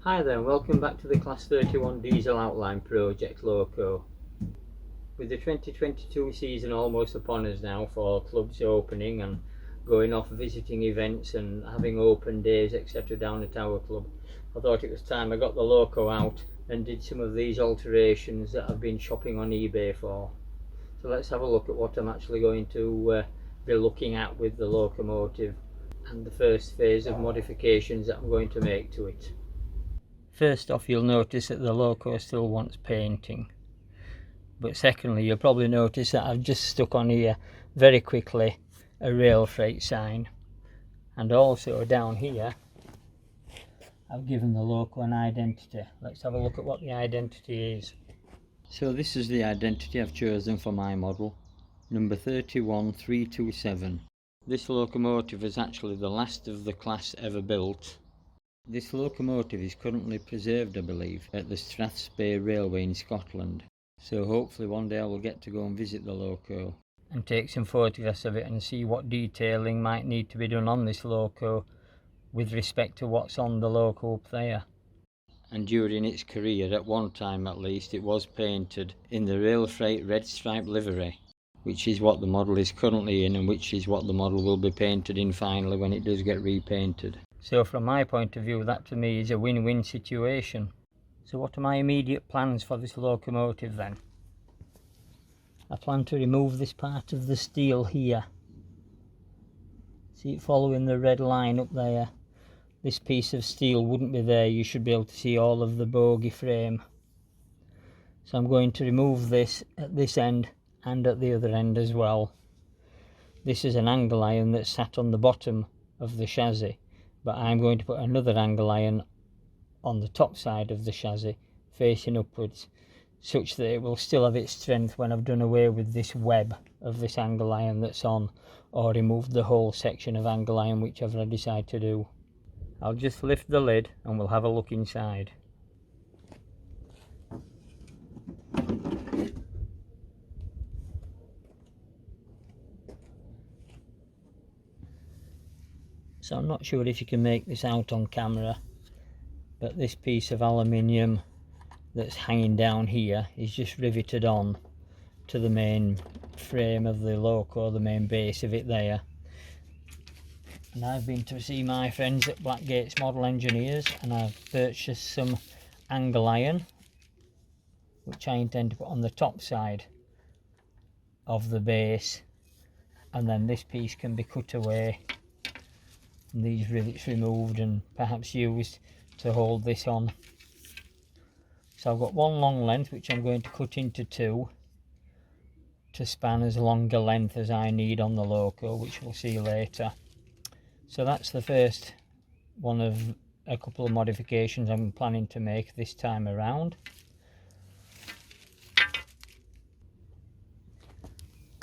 Hi there, and welcome back to the Class 31 Diesel Outline Project Loco. With the 2022 season almost upon us now, for clubs opening and going off visiting events and having open days etc. down at our club, I thought it was time I got the Loco out and did some of these alterations that I've been shopping on eBay for. So let's have a look at what I'm actually going to be looking at with the Locomotive and the first phase of modifications that I'm going to make to it. First off, you'll notice that the Loco still wants painting, but secondly you'll probably notice that I've just stuck on here very quickly a rail freight sign, and also down here I've given the Loco an identity. Let's have a look at what the identity is. So this is the identity I've chosen for my model, number 31327. This locomotive is actually the last of the class ever built. This locomotive is currently preserved, I believe, at the Strathspey Railway in Scotland. So hopefully one day I will get to go and visit the Loco and take some photographs of it and see what detailing might need to be done on this Loco with respect to what's on the Loco up there. And during its career, at one time at least, it was painted in the rail freight red stripe livery, which is what the model is currently in and which is what the model will be painted in finally when it does get repainted. So from my point of view, that to me is a win-win situation. So what are my immediate plans for this locomotive then? I plan to remove this part of the steel here. See it following the red line up there? This piece of steel wouldn't be there. You should be able to see all of the bogie frame. So I'm going to remove this at this end and at the other end as well. This is an angle iron that's sat on the bottom of the chassis, but I'm going to put another angle iron on the top side of the chassis facing upwards, such that it will still have its strength when I've done away with this web of this angle iron that's on, or removed the whole section of angle iron, which I've decided to do. I'll just lift the lid and we'll have a look inside. So I'm not sure if you can make this out on camera, but this piece of aluminium that's hanging down here is just riveted on to the main frame of the Loco, the main base of it there. And I've been to see my friends at Blackgate's Model Engineers and I've purchased some angle iron, which I intend to put on the top side of the base, and then this piece can be cut away and these rivets removed and perhaps used to hold this on. So I've got one long length which I'm going to cut into two to span as long a length as I need on the Loco, which we'll see later. So that's the first one of a couple of modifications I'm planning to make this time around.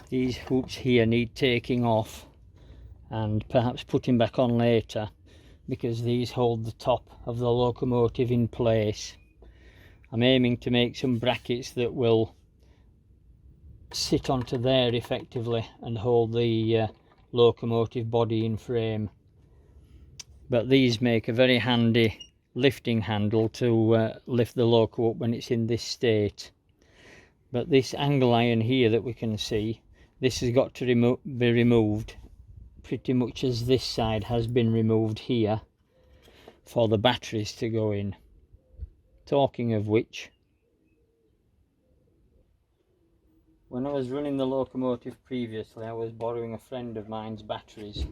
These hoops here need taking off and perhaps putting back on later, because these hold the top of the locomotive in place. I'm aiming to make some brackets that will sit onto there effectively and hold the locomotive body in frame. But these make a very handy lifting handle to lift the Loco up when it's in this state. But this angle iron here that we can see, this has got to be removed pretty much as this side has been removed here for the batteries to go in. Talking of which, when I was running the locomotive previously, I was borrowing a friend of mine's batteries.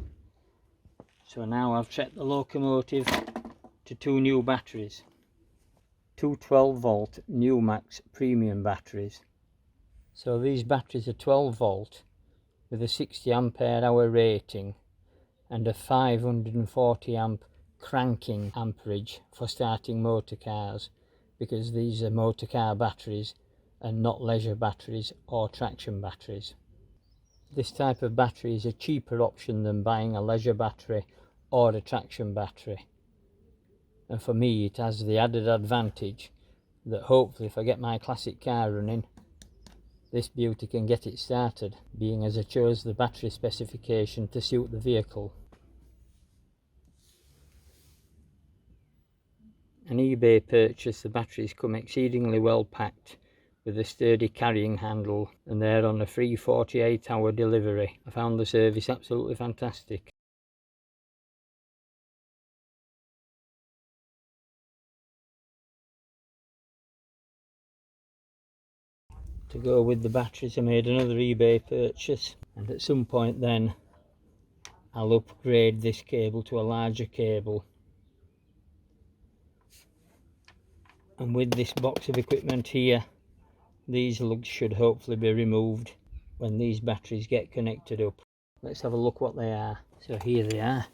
So now I've set the locomotive to two new batteries, two 12-volt Newmax premium batteries. So these batteries are 12 volt with a 60 ampere hour rating and a 540 amp cranking amperage for starting motor cars, because these are motor car batteries and not leisure batteries or traction batteries. This type of battery is a cheaper option than buying a leisure battery or a traction battery, and for me it has the added advantage that hopefully if I get my classic car running, this beauty can get it started, being as I chose the battery specification to suit the vehicle. An eBay purchase. The batteries come exceedingly well packed with a sturdy carrying handle, and they're on a free 48-hour delivery. I found the service absolutely fantastic. To go with the batteries, I made another eBay purchase, and at some point then I'll upgrade this cable to a larger cable. And with this box of equipment here, these lugs should hopefully be removed when these batteries get connected up. Let's have a look what they are. So here they are,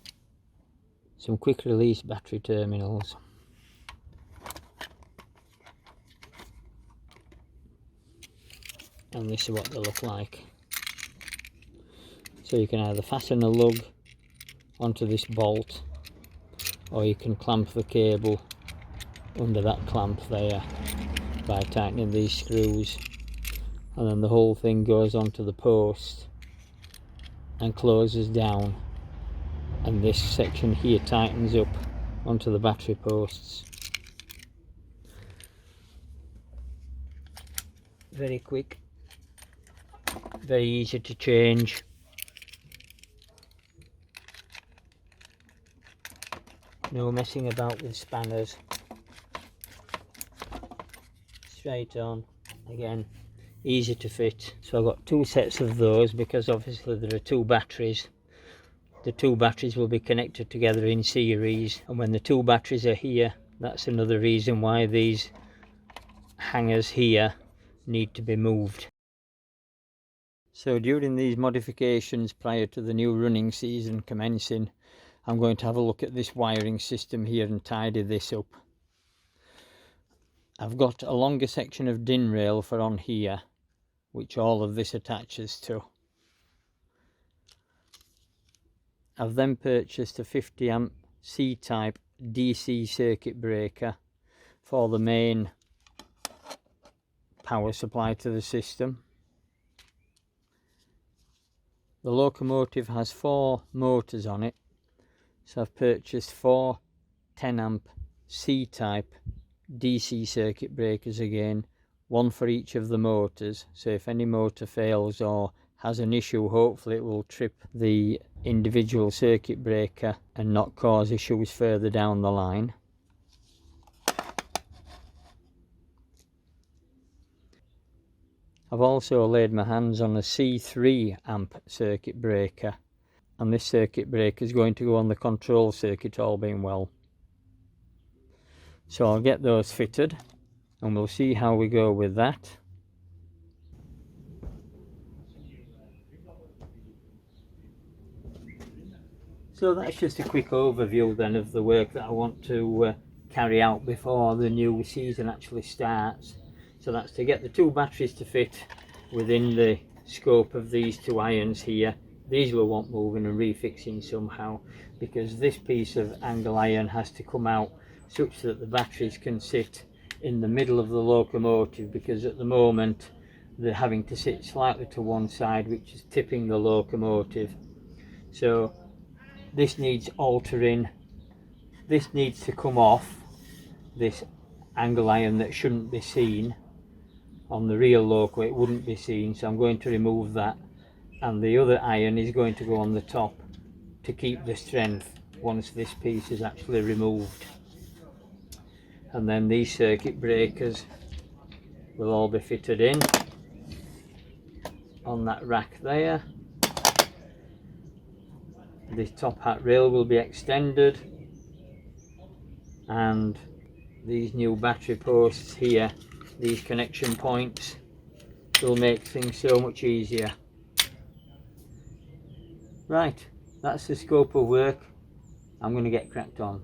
some quick release battery terminals. And this is what they look like. So you can either fasten a lug onto this bolt, or you can clamp the cable under that clamp there by tightening these screws, and then the whole thing goes onto the post and closes down, and this section here tightens up onto the battery posts. Very quick, very easy to change. No messing about with spanners. Straight on. Again, easy to fit. So I've got two sets of those because obviously there are two batteries. The two batteries will be connected together in series, and when the two batteries are here, that's another reason why these hangers here need to be moved. So during these modifications prior to the new running season commencing, I'm going to have a look at this wiring system here and tidy this up. I've got a longer section of DIN rail for on here, which all of this attaches to. I've then purchased a 50 amp C-type DC circuit breaker for the main power supply to the system. The Locomotive has 4 motors on it, so I've purchased 4 10 amp C-type DC circuit breakers again, one for each of the motors, so if any motor fails or has an issue, hopefully it will trip the individual circuit breaker and not cause issues further down the line. I've also laid my hands on a C3 amp circuit breaker, and this circuit breaker is going to go on the control circuit, all being well. So I'll get those fitted and we'll see how we go with that. So that's just a quick overview then of the work that I want to carry out before the new season actually starts. So that's to get the two batteries to fit within the scope of these two irons here. These will want moving and refixing somehow, because this piece of angle iron has to come out such that the batteries can sit in the middle of the locomotive, because at the moment they're having to sit slightly to one side, which is tipping the locomotive. So this needs altering. This needs to come off, this angle iron that shouldn't be seen. On the real Loco it wouldn't be seen, so I'm going to remove that, and the other iron is going to go on the top to keep the strength once this piece is actually removed. And then these circuit breakers will all be fitted in on that rack there. The top hat rail will be extended, and these new battery posts here, these connection points, will make things so much easier. Right, that's the scope of work. I'm going to get cracked on.